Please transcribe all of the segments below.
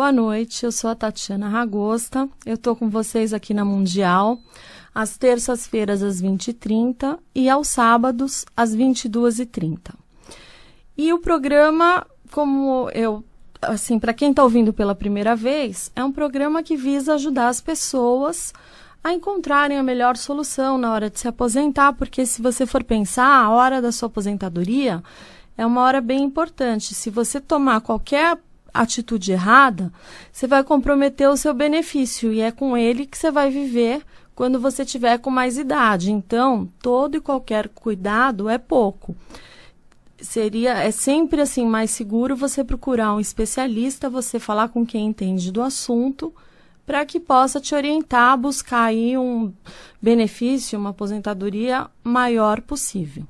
Boa noite, eu sou a Tatiana Ragosta, eu estou com vocês aqui na Mundial, às terças-feiras às 20h30 e aos sábados às 22h30. E o programa, para quem está ouvindo pela primeira vez, é um programa que visa ajudar as pessoas a encontrarem a melhor solução na hora de se aposentar, porque se você for pensar, a hora da sua aposentadoria é uma hora bem importante. Se você tomar qualquer atitude errada, você vai comprometer o seu benefício e é com ele que você vai viver quando você tiver com mais idade. Todo e qualquer cuidado é pouco. É sempre assim mais seguro você procurar um especialista, você falar com quem entende do assunto, para que possa te orientar a buscar aí um benefício, uma aposentadoria maior possível.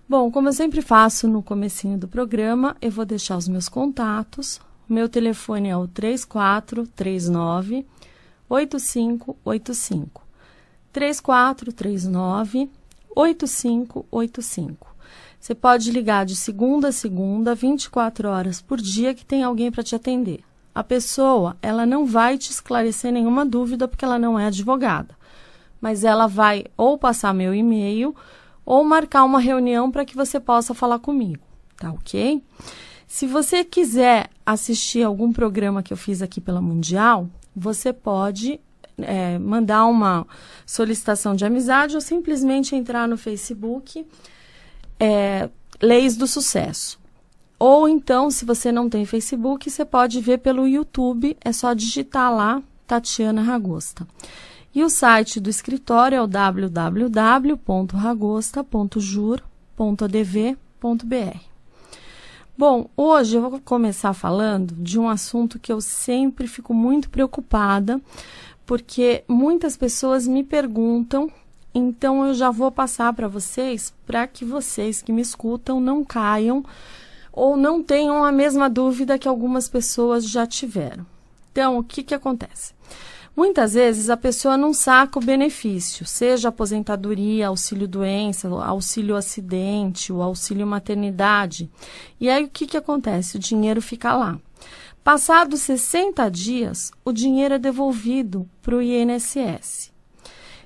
Bom, como eu sempre faço no comecinho do programa, eu vou deixar os meus contatos. Meu telefone é o 3439-8585. 3439-8585. Você pode ligar de segunda a segunda, 24 horas por dia, que tem alguém para te atender. A pessoa, ela não vai te esclarecer nenhuma dúvida, porque ela não é advogada. Mas ela vai ou passar meu e-mail, ou marcar uma reunião para que você possa falar comigo, tá ok? Se você quiser assistir algum programa que eu fiz aqui pela Mundial, você pode mandar uma solicitação de amizade ou simplesmente entrar no Facebook, Leis do Sucesso. Ou então, se você não tem Facebook, você pode ver pelo YouTube, é só digitar lá, Tatiana Ragosta. E o site do escritório é o www.ragosta.jur.adv.br. Bom, hoje eu vou começar falando de um assunto que eu sempre fico muito preocupada, porque muitas pessoas me perguntam, então eu já vou passar para vocês, para que vocês que me escutam não caiam ou não tenham a mesma dúvida que algumas pessoas já tiveram. Então, o que acontece? Muitas vezes a pessoa não saca o benefício, seja aposentadoria, auxílio-doença, auxílio-acidente, o auxílio-maternidade. E aí o que acontece? O dinheiro fica lá. Passados 60 dias, o dinheiro é devolvido para o INSS.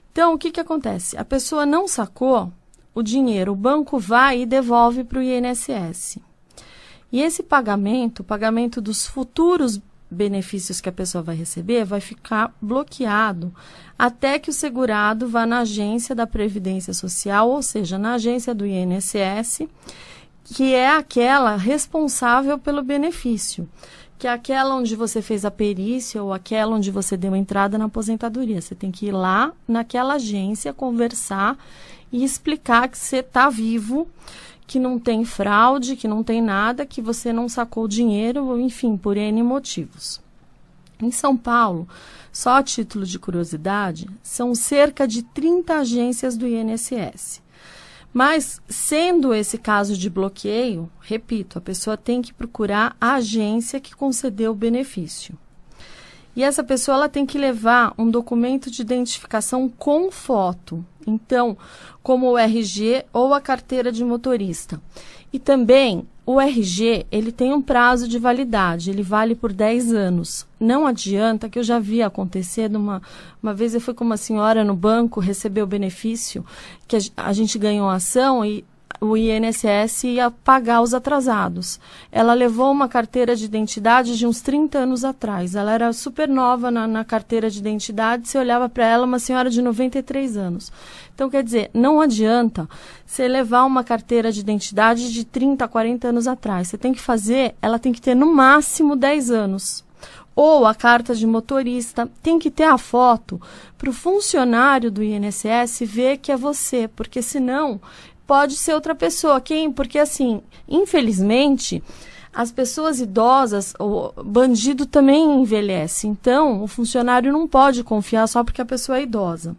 Então, o que acontece? A pessoa não sacou o dinheiro, o banco vai e devolve para o INSS. E esse pagamento, o pagamento dos futuros benefícios que a pessoa vai receber, vai ficar bloqueado até que o segurado vá na agência da Previdência Social, ou seja, na agência do INSS, que é aquela responsável pelo benefício, que é aquela onde você fez a perícia ou aquela onde você deu entrada na aposentadoria. Você tem que ir lá naquela agência, conversar e explicar que você está vivo, que não tem fraude, que não tem nada, que você não sacou dinheiro, enfim, por N motivos. Em São Paulo, só a título de curiosidade, são cerca de 30 agências do INSS. Mas, sendo esse caso de bloqueio, repito, a pessoa tem que procurar a agência que concedeu o benefício. E essa pessoa ela tem que levar um documento de identificação com foto. Então, como o RG ou a carteira de motorista. E também, o RG, ele tem um prazo de validade, ele vale por 10 anos. Não adianta, que eu já vi acontecer, uma vez eu fui com uma senhora no banco, recebeu o benefício, que a gente ganhou a ação e o INSS ia pagar os atrasados. Ela levou uma carteira de identidade de uns 30 anos atrás. Ela era super nova na carteira de identidade. Você olhava para ela, uma senhora de 93 anos. Então, quer dizer, não adianta você levar uma carteira de identidade de 30, 40 anos atrás. Você tem que fazer, ela tem que ter no máximo 10 anos. Ou a carta de motorista, tem que ter a foto para o funcionário do INSS ver que é você, porque senão pode ser outra pessoa. Porque assim, infelizmente, as pessoas idosas, o bandido também envelhece. Então, o funcionário não pode confiar só porque a pessoa é idosa.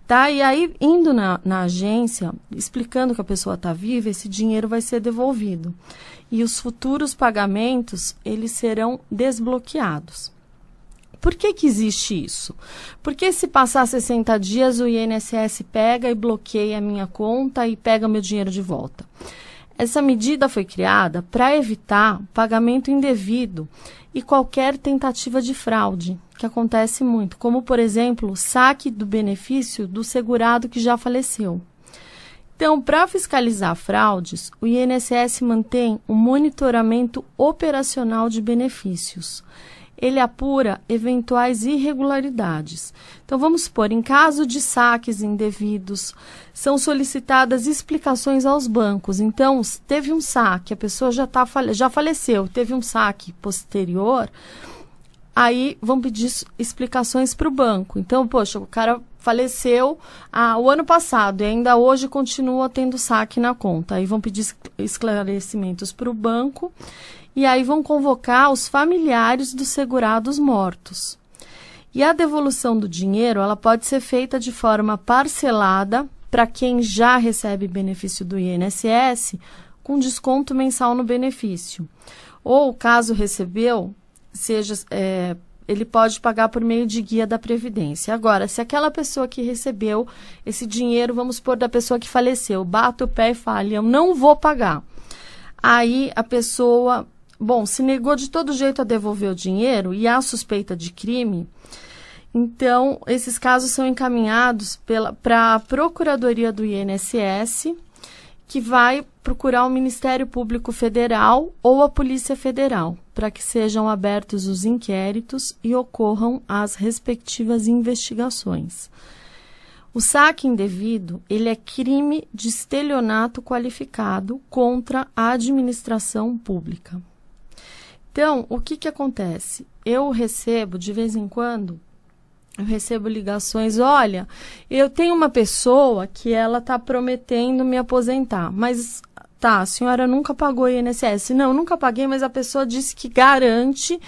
Tá? E aí, indo na agência, explicando que a pessoa está viva, esse dinheiro vai ser devolvido. E os futuros pagamentos, eles serão desbloqueados. Por que existe isso? Porque se passar 60 dias, o INSS pega e bloqueia a minha conta e pega meu dinheiro de volta. Essa medida foi criada para evitar pagamento indevido e qualquer tentativa de fraude, que acontece muito, como, por exemplo, o saque do benefício do segurado que já faleceu. Então, para fiscalizar fraudes, o INSS mantém um monitoramento operacional de benefícios. Ele apura eventuais irregularidades. Então, vamos supor, em caso de saques indevidos, são solicitadas explicações aos bancos. Então, teve um saque, a pessoa já faleceu, teve um saque posterior, aí vão pedir explicações para o banco. Então, poxa, o cara faleceu o ano passado e ainda hoje continua tendo saque na conta. Aí vão pedir esclarecimentos para o banco e aí vão convocar os familiares dos segurados mortos. E a devolução do dinheiro, ela pode ser feita de forma parcelada para quem já recebe benefício do INSS, com desconto mensal no benefício. Ou, caso recebeu, ele pode pagar por meio de guia da Previdência. Agora, se aquela pessoa que recebeu esse dinheiro, vamos supor, da pessoa que faleceu, bate o pé e fala, eu não vou pagar. Aí a pessoa, se negou de todo jeito a devolver o dinheiro e há suspeita de crime, então esses casos são encaminhados para a Procuradoria do INSS, que vai procurar o Ministério Público Federal ou a Polícia Federal, para que sejam abertos os inquéritos e ocorram as respectivas investigações. O saque indevido, ele é crime de estelionato qualificado contra a administração pública. Então, o que acontece? Eu recebo, de vez em quando, ligações, olha, eu tenho uma pessoa que ela está prometendo me aposentar, mas a senhora nunca pagou INSS. Não, nunca paguei, mas a pessoa disse que garante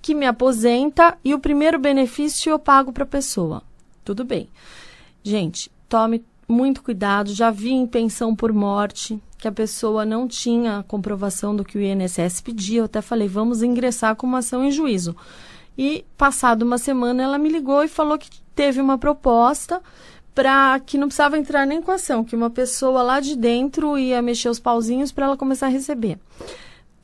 que me aposenta e o primeiro benefício eu pago para a pessoa. Tudo bem. Gente, tome muito cuidado, já vi em pensão por morte que a pessoa não tinha comprovação do que o INSS pedia, eu até falei, vamos ingressar com uma ação em juízo. E, passado uma semana, ela me ligou e falou que teve uma proposta para que não precisava entrar nem com a ação, que uma pessoa lá de dentro ia mexer os pauzinhos para ela começar a receber.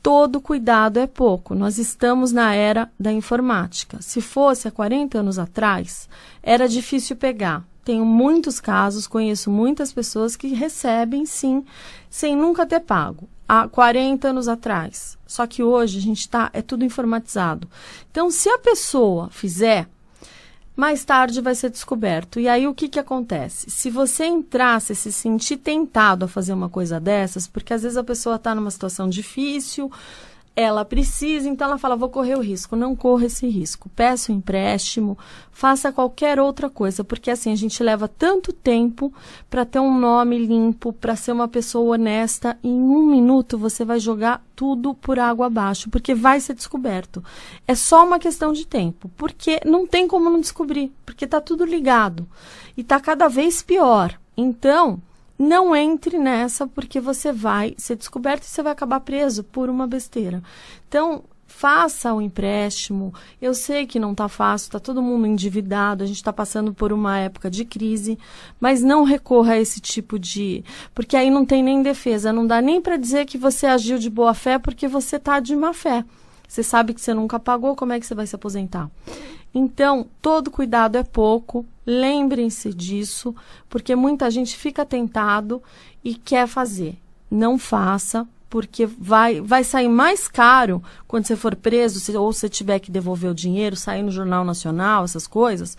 Todo cuidado é pouco. Nós estamos na era da informática. Se fosse há 40 anos atrás, era difícil pegar. Tenho muitos casos, conheço muitas pessoas que recebem, sim, sem nunca ter pago. Há 40 anos atrás. Só que hoje a gente é tudo informatizado. Então, se a pessoa fizer, mais tarde vai ser descoberto. E aí, o que acontece? Se você entrasse, se sentir tentado a fazer uma coisa dessas, porque às vezes a pessoa está numa situação difícil, ela precisa, então ela fala, vou correr o risco. Não corra esse risco. Peça um empréstimo, faça qualquer outra coisa, porque assim, a gente leva tanto tempo para ter um nome limpo, para ser uma pessoa honesta, e em 1 minuto você vai jogar tudo por água abaixo, porque vai ser descoberto. É só uma questão de tempo, porque não tem como não descobrir, porque está tudo ligado e está cada vez pior. Então, não entre nessa, porque você vai ser descoberto e você vai acabar preso por uma besteira. Então, faça o empréstimo. Eu sei que não está fácil, está todo mundo endividado, a gente está passando por uma época de crise, mas não recorra a esse tipo de... Porque aí não tem nem defesa, não dá nem para dizer que você agiu de boa fé, porque você está de má fé. Você sabe que você nunca pagou, como é que você vai se aposentar? Então, todo cuidado é pouco, lembrem-se disso, porque muita gente fica tentado e quer fazer. Não faça, porque vai sair mais caro quando você for preso, ou você tiver que devolver o dinheiro, sair no Jornal Nacional, essas coisas.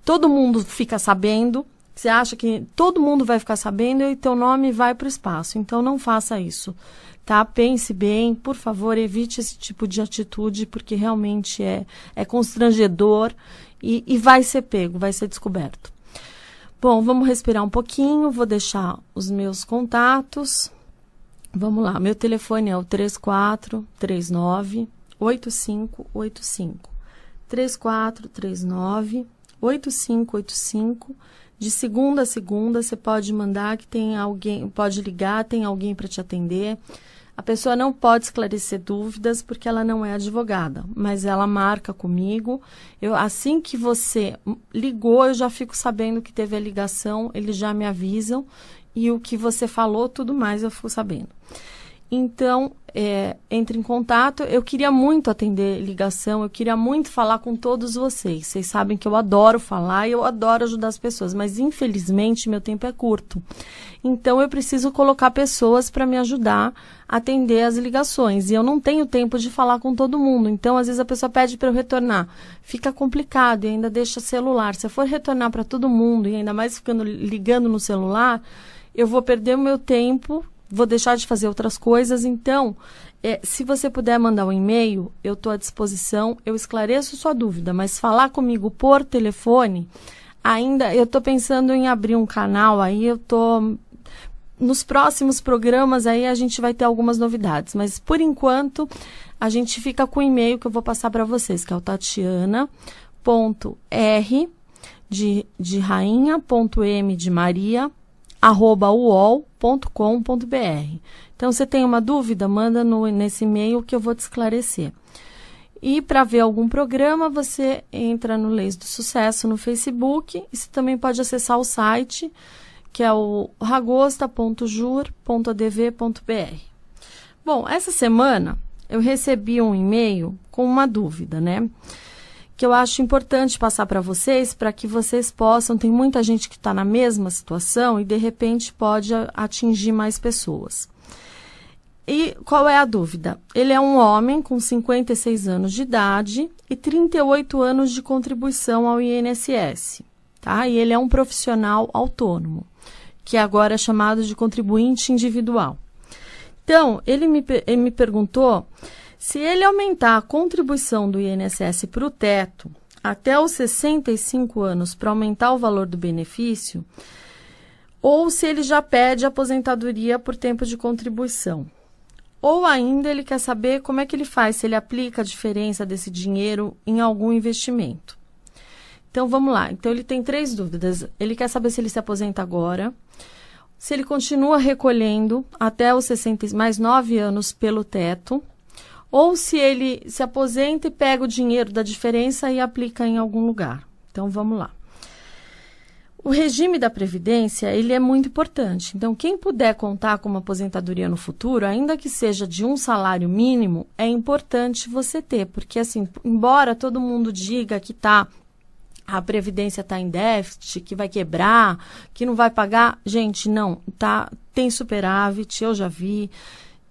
Todo mundo fica sabendo, você acha que todo mundo vai ficar sabendo e teu nome vai para o espaço. Então, não faça isso. Tá? Pense bem, por favor, evite esse tipo de atitude, porque realmente é constrangedor e vai ser pego, vai ser descoberto. Bom, vamos respirar um pouquinho, vou deixar os meus contatos. Vamos lá, meu telefone é o 3439-8585. 3439-8585. De segunda a segunda, você pode mandar que tem alguém, pode ligar, tem alguém para te atender. A pessoa não pode esclarecer dúvidas porque ela não é advogada, mas ela marca comigo. Assim que você ligou, eu já fico sabendo que teve a ligação, eles já me avisam e o que você falou, tudo mais eu fico sabendo. Então, entre em contato. Eu queria muito atender ligação, eu queria muito falar com todos vocês. Vocês sabem que eu adoro falar e eu adoro ajudar as pessoas, mas infelizmente meu tempo é curto. Então, eu preciso colocar pessoas para me ajudar a atender as ligações. E eu não tenho tempo de falar com todo mundo. Então, às vezes a pessoa pede para eu retornar. Fica complicado e ainda deixa celular. Se eu for retornar para todo mundo e ainda mais ficando ligando no celular, eu vou perder o meu tempo, vou deixar de fazer outras coisas. Então, se você puder mandar um e-mail, eu estou à disposição, eu esclareço sua dúvida, mas falar comigo por telefone, ainda eu estou pensando em abrir um canal, aí eu estou... Nos próximos programas aí a gente vai ter algumas novidades, mas por enquanto a gente fica com o e-mail que eu vou passar para vocês, que é o tatiana.r de rainha, .m de Maria, @uol.com.br. Então, você tem uma dúvida, manda nesse e-mail que eu vou te esclarecer. E para ver algum programa, você entra no Leis do Sucesso no Facebook, e você também pode acessar o site, que é o ragosta.jur.adv.br. Bom, essa semana eu recebi um e-mail com uma dúvida, né? Que eu acho importante passar para vocês, para que vocês possam... Tem muita gente que está na mesma situação e, de repente, pode atingir mais pessoas. E qual é a dúvida? Ele é um homem com 56 anos de idade e 38 anos de contribuição ao INSS. Tá? E ele é um profissional autônomo, que agora é chamado de contribuinte individual. Então, ele me perguntou se ele aumentar a contribuição do INSS para o teto até os 65 anos para aumentar o valor do benefício, ou se ele já pede aposentadoria por tempo de contribuição. Ou ainda ele quer saber como é que ele faz, se ele aplica a diferença desse dinheiro em algum investimento. Então, vamos lá. Então, ele tem 3 dúvidas. Ele quer saber se ele se aposenta agora, se ele continua recolhendo até os 60, mais 9 anos pelo teto, ou se ele se aposenta e pega o dinheiro da diferença e aplica em algum lugar. Então, vamos lá. O regime da Previdência, ele é muito importante. Então, quem puder contar com uma aposentadoria no futuro, ainda que seja de um salário mínimo, é importante você ter. Porque, assim, embora todo mundo diga que a Previdência está em déficit, que vai quebrar, que não vai pagar, gente, não. Tem superávit, eu já vi.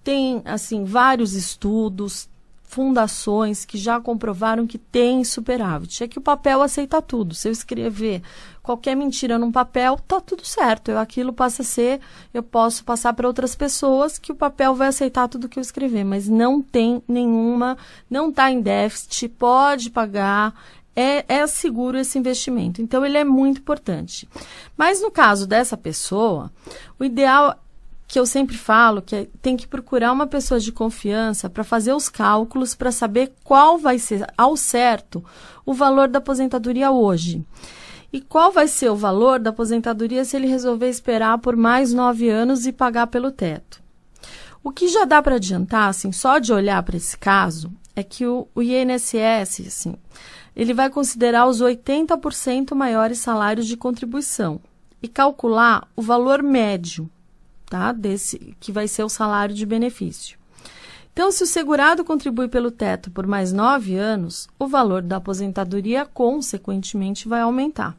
Tem, assim, vários estudos, fundações que já comprovaram que tem superávit. É que o papel aceita tudo. Se eu escrever qualquer mentira num papel, tá tudo certo. Aquilo passa a ser, eu posso passar para outras pessoas que o papel vai aceitar tudo que eu escrever, mas não tem nenhuma, não está em déficit, pode pagar, é seguro esse investimento. Então, ele é muito importante. Mas no caso dessa pessoa, o ideal, que eu sempre falo, que tem que procurar uma pessoa de confiança para fazer os cálculos, para saber qual vai ser, ao certo, o valor da aposentadoria hoje. E qual vai ser o valor da aposentadoria se ele resolver esperar por mais 9 anos e pagar pelo teto. O que já dá para adiantar, assim, só de olhar para esse caso, é que o INSS, assim, ele vai considerar os 80% maiores salários de contribuição e calcular o valor médio, tá? Desse, que vai ser o salário de benefício. Então, se o segurado contribui pelo teto por mais 9 anos, o valor da aposentadoria, consequentemente, vai aumentar.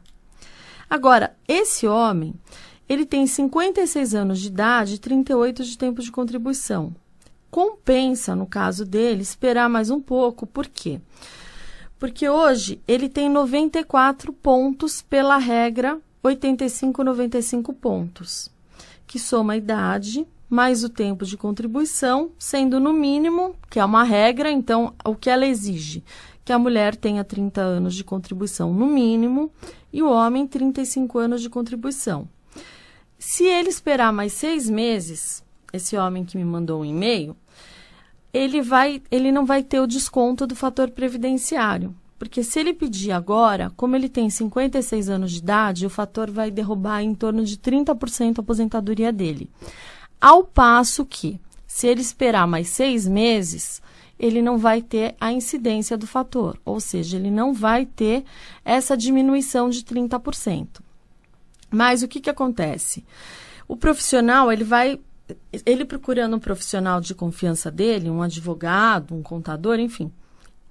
Agora, esse homem, ele tem 56 anos de idade e 38 de tempo de contribuição. Compensa, no caso dele, esperar mais um pouco. Por quê? Porque hoje ele tem 94 pontos pela regra 85-95 pontos, que soma a idade mais o tempo de contribuição, sendo no mínimo, que é uma regra, então o que ela exige? Que a mulher tenha 30 anos de contribuição no mínimo e o homem 35 anos de contribuição. Se ele esperar mais 6 meses, esse homem que me mandou um e-mail, ele não vai ter o desconto do fator previdenciário. Porque se ele pedir agora, como ele tem 56 anos de idade, o fator vai derrubar em torno de 30% a aposentadoria dele. Ao passo que, se ele esperar mais 6 meses, ele não vai ter a incidência do fator. Ou seja, ele não vai ter essa diminuição de 30%. Mas o que acontece? O profissional, ele vai ele procurando um profissional de confiança dele, um advogado, um contador, enfim,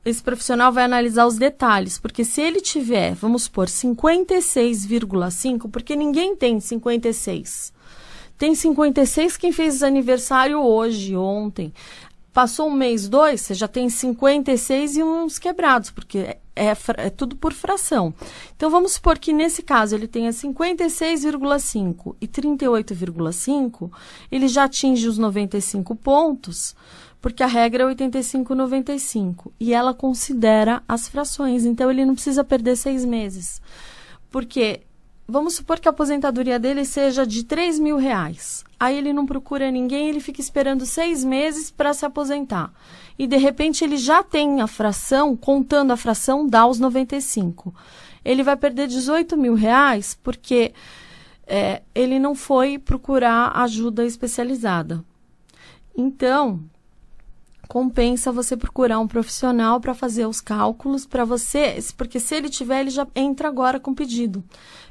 esse profissional vai analisar os detalhes, porque se ele tiver, vamos supor, 56,5, porque ninguém tem 56. Tem 56 quem fez aniversário hoje, ontem. Passou um mês, 2, você já tem 56 e uns quebrados, porque é tudo por fração. Então, vamos supor que nesse caso ele tenha 56,5 e 38,5, ele já atinge os 95 pontos, porque a regra é 85,95. E ela considera as frações, então ele não precisa perder 6 meses. Porque vamos supor que a aposentadoria dele seja de R$3.000. Aí ele não procura ninguém, ele fica esperando 6 meses para se aposentar. E, de repente, ele já tem a fração, contando a fração, dá os 95. Ele vai perder R$18.000 porque ele não foi procurar ajuda especializada. Então, compensa você procurar um profissional para fazer os cálculos para você, porque se ele tiver, ele já entra agora com pedido.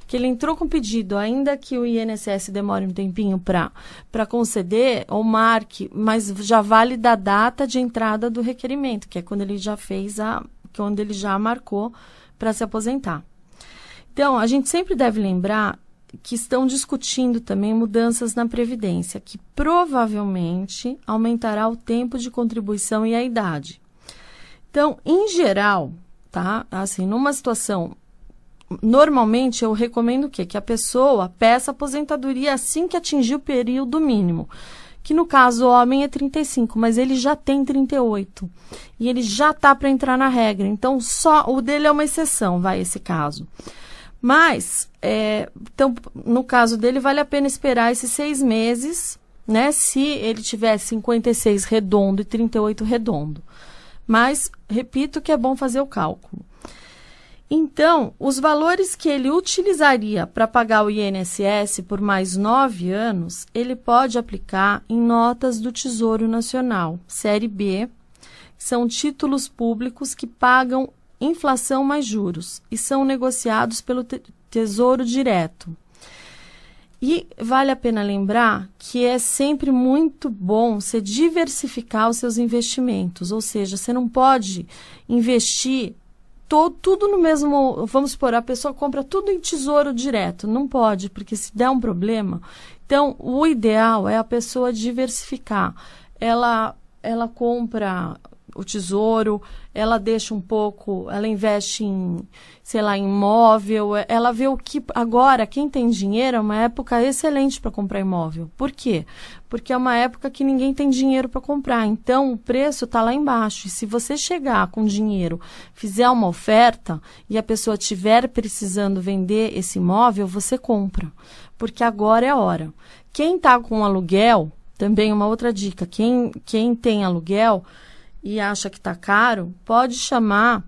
Que ele entrou com pedido, ainda que o INSS demore um tempinho para conceder ou marque, mas já vale da data de entrada do requerimento, que é quando ele já fez quando ele já marcou para se aposentar. Então, a gente sempre deve lembrar que estão discutindo também mudanças na Previdência, que provavelmente aumentará o tempo de contribuição e a idade. Então, em geral, tá? Assim, numa situação, normalmente eu recomendo o quê? Que a pessoa peça aposentadoria assim que atingir o período mínimo. Que no caso o homem é 35, mas ele já tem 38. E ele já está para entrar na regra. Então, só o dele é uma exceção, esse caso. Mas, então, no caso dele, vale a pena esperar esses 6 meses, né? Se ele tiver 56 redondo e 38 redondo. Mas, repito que é bom fazer o cálculo. Então, os valores que ele utilizaria para pagar o INSS por mais 9 anos, ele pode aplicar em notas do Tesouro Nacional, Série B, que são títulos públicos que pagam inflação mais juros e são negociados pelo Tesouro Direto. E vale a pena lembrar que é sempre muito bom você diversificar os seus investimentos, ou seja, você não pode investir tudo no mesmo, vamos supor, a pessoa compra tudo em Tesouro Direto, não pode, porque se der um problema, então o ideal é a pessoa diversificar, ela compra o tesouro, ela deixa um pouco, ela investe em, sei lá, em imóvel, ela vê o que... Agora, quem tem dinheiro, é uma época excelente para comprar imóvel. Por quê? Porque é uma época que ninguém tem dinheiro para comprar, então o preço está lá embaixo. E se você chegar com dinheiro, fizer uma oferta e a pessoa estiver precisando vender esse imóvel, você compra, porque agora é a hora. Quem está com aluguel, também uma outra dica, quem tem aluguel e acha que está caro, pode chamar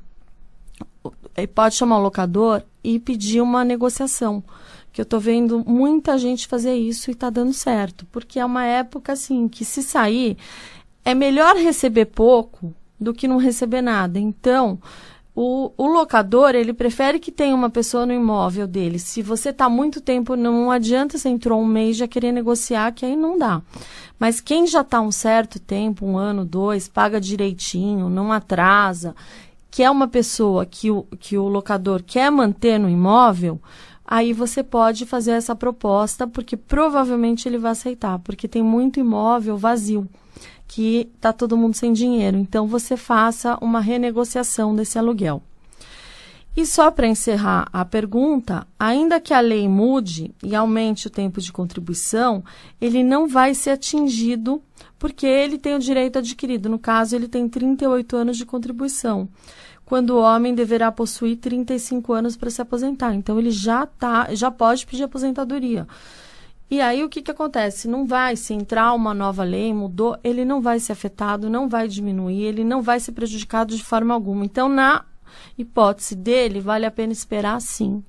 o locador e pedir uma negociação. Que eu estou vendo muita gente fazer isso e está dando certo. Porque é uma época assim que se sair, é melhor receber pouco do que não receber nada. Então, o locador, ele prefere que tenha uma pessoa no imóvel dele. Se você está muito tempo, não adianta você entrou um mês já querer negociar, que aí não dá. Mas quem já está um certo tempo, 1 ano, 2, paga direitinho, não atrasa, que é uma pessoa que o locador quer manter no imóvel, aí você pode fazer essa proposta, porque provavelmente ele vai aceitar, porque tem muito imóvel vazio, que está todo mundo sem dinheiro. Então, você faça uma renegociação desse aluguel. E só para encerrar a pergunta, ainda que a lei mude e aumente o tempo de contribuição, ele não vai ser atingido porque ele tem o direito adquirido. No caso, ele tem 38 anos de contribuição, quando o homem deverá possuir 35 anos para se aposentar. Então, ele já pode pedir aposentadoria. E aí, o que acontece? Não vai, se entrar uma nova lei, mudou, ele não vai ser afetado, não vai diminuir, ele não vai ser prejudicado de forma alguma. Então, na hipótese dele, vale a pena esperar sim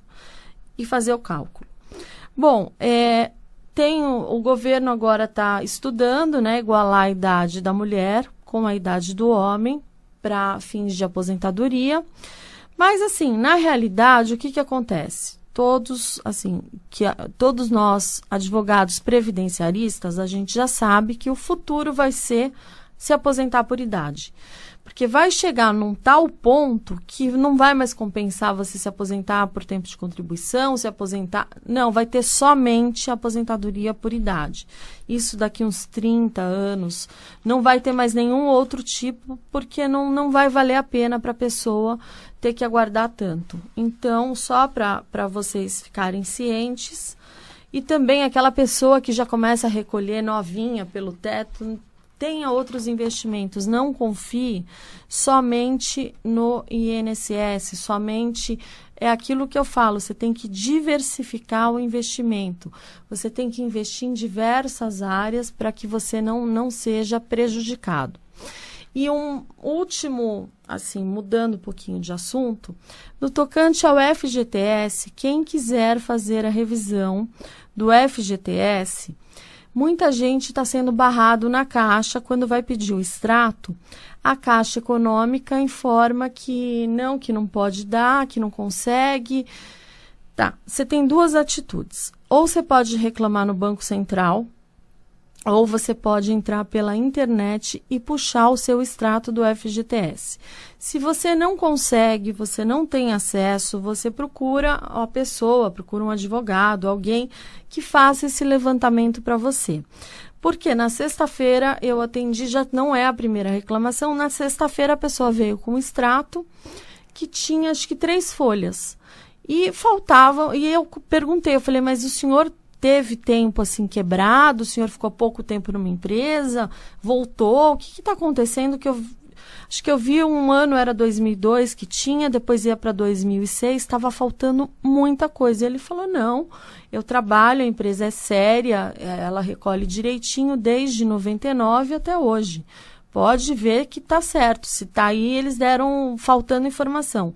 e fazer o cálculo. Bom, o governo agora está estudando, né, igualar a idade da mulher com a idade do homem para fins de aposentadoria. Mas, assim, na realidade, o que acontece? todos, assim, todos nós, advogados previdenciaristas, a gente já sabe que o futuro vai ser se aposentar por idade. Porque vai chegar num tal ponto que não vai mais compensar você se aposentar por tempo de contribuição, se aposentar... Não, vai ter somente a aposentadoria por idade. Isso daqui uns 30 anos. Não vai ter mais nenhum outro tipo, porque não vai valer a pena para a pessoa ter que aguardar tanto. Então, só para vocês ficarem cientes. E também aquela pessoa que já começa a recolher novinha pelo teto... Tenha outros investimentos, não confie somente no INSS, somente é aquilo que eu falo, você tem que diversificar o investimento, você tem que investir em diversas áreas para que você não seja prejudicado. E um último, assim, mudando um pouquinho de assunto, no tocante ao FGTS, quem quiser fazer a revisão do FGTS, muita gente está sendo barrado na Caixa quando vai pedir o extrato. A Caixa Econômica informa que não pode dar, que não consegue. Tá, você tem duas atitudes. Ou você pode reclamar no Banco Central, ou você pode entrar pela internet e puxar o seu extrato do FGTS. Se você não consegue, você não tem acesso, você procura a pessoa, procura um advogado, alguém que faça esse levantamento para você. Porque na sexta-feira eu atendi, já não é a primeira reclamação, na sexta-feira a pessoa veio com um extrato que tinha acho que 3 folhas. E faltava, e eu perguntei, eu falei, mas o senhor teve tempo assim quebrado, o senhor ficou pouco tempo numa empresa, voltou, o que está acontecendo? Que acho que eu vi um ano, era 2002 que tinha, depois ia para 2006, estava faltando muita coisa. E ele falou, não, eu trabalho, a empresa é séria, ela recolhe direitinho desde 99 até hoje. Pode ver que está certo, se está aí eles deram faltando informação.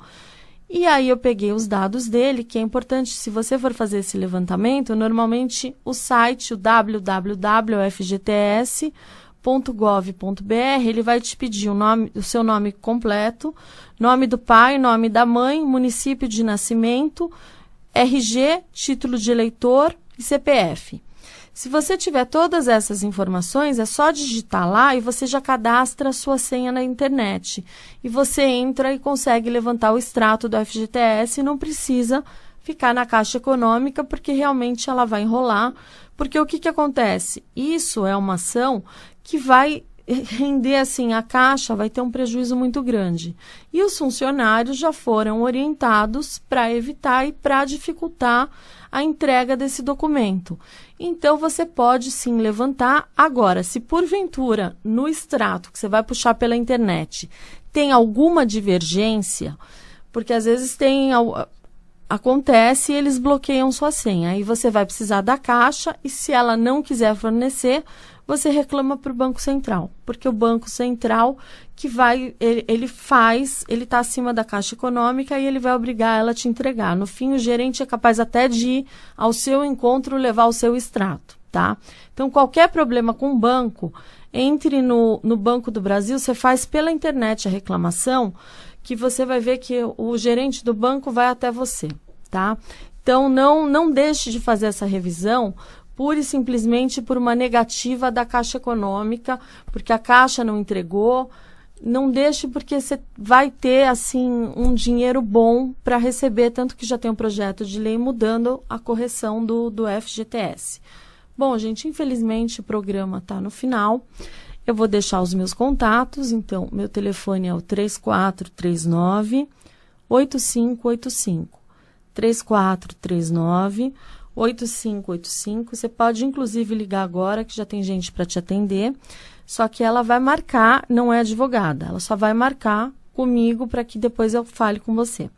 E aí eu peguei os dados dele, que é importante, se você for fazer esse levantamento, normalmente o site, o www.fgts.gov.br, ele vai te pedir o seu nome completo, nome do pai, nome da mãe, município de nascimento, RG, título de eleitor e CPF. Se você tiver todas essas informações, é só digitar lá e você já cadastra a sua senha na internet. E você entra e consegue levantar o extrato do FGTS e não precisa ficar na Caixa Econômica, porque realmente ela vai enrolar. Porque o que acontece? Isso é uma ação que vai render, assim, a Caixa vai ter um prejuízo muito grande. E os funcionários já foram orientados para evitar e para dificultar a entrega desse documento. Então, você pode sim levantar. Agora, se porventura, no extrato que você vai puxar pela internet, tem alguma divergência, porque às vezes acontece e eles bloqueiam sua senha. Aí você vai precisar da Caixa e se ela não quiser fornecer, você reclama para o Banco Central, porque o Banco Central que ele está acima da Caixa Econômica e ele vai obrigar ela a te entregar. No fim, o gerente é capaz até de ir ao seu encontro levar o seu extrato, tá? Então, qualquer problema com o banco, entre no Banco do Brasil, você faz pela internet a reclamação, que você vai ver que o gerente do banco vai até você, tá? Então, não deixe de fazer essa revisão, pura e simplesmente por uma negativa da Caixa Econômica, porque a Caixa não entregou. Não deixe, porque você vai ter assim um dinheiro bom para receber, tanto que já tem um projeto de lei mudando a correção do FGTS. Bom, gente, infelizmente o programa está no final. Eu vou deixar os meus contatos, então meu telefone é o 3439-8585. 3439-8585. Você pode inclusive ligar agora, que já tem gente para te atender. Só que ela vai marcar, não é advogada, ela só vai marcar comigo para que depois eu fale com você.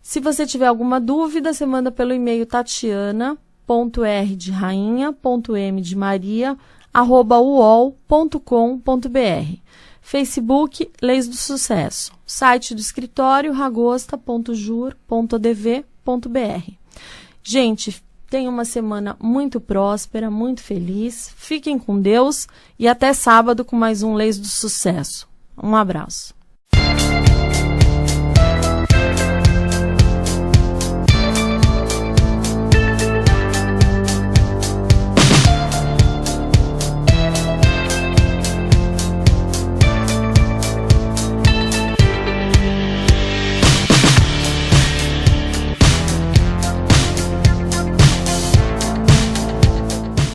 Se você tiver alguma dúvida, você manda pelo e-mail tatiana.r.de rainha.m.de.maria@uol.com.br. Facebook, Leis do Sucesso. Site do escritório, ragosta.jur.adv.br. Gente, tenham uma semana muito próspera, muito feliz. Fiquem com Deus e até sábado com mais um Leis do Sucesso. Um abraço.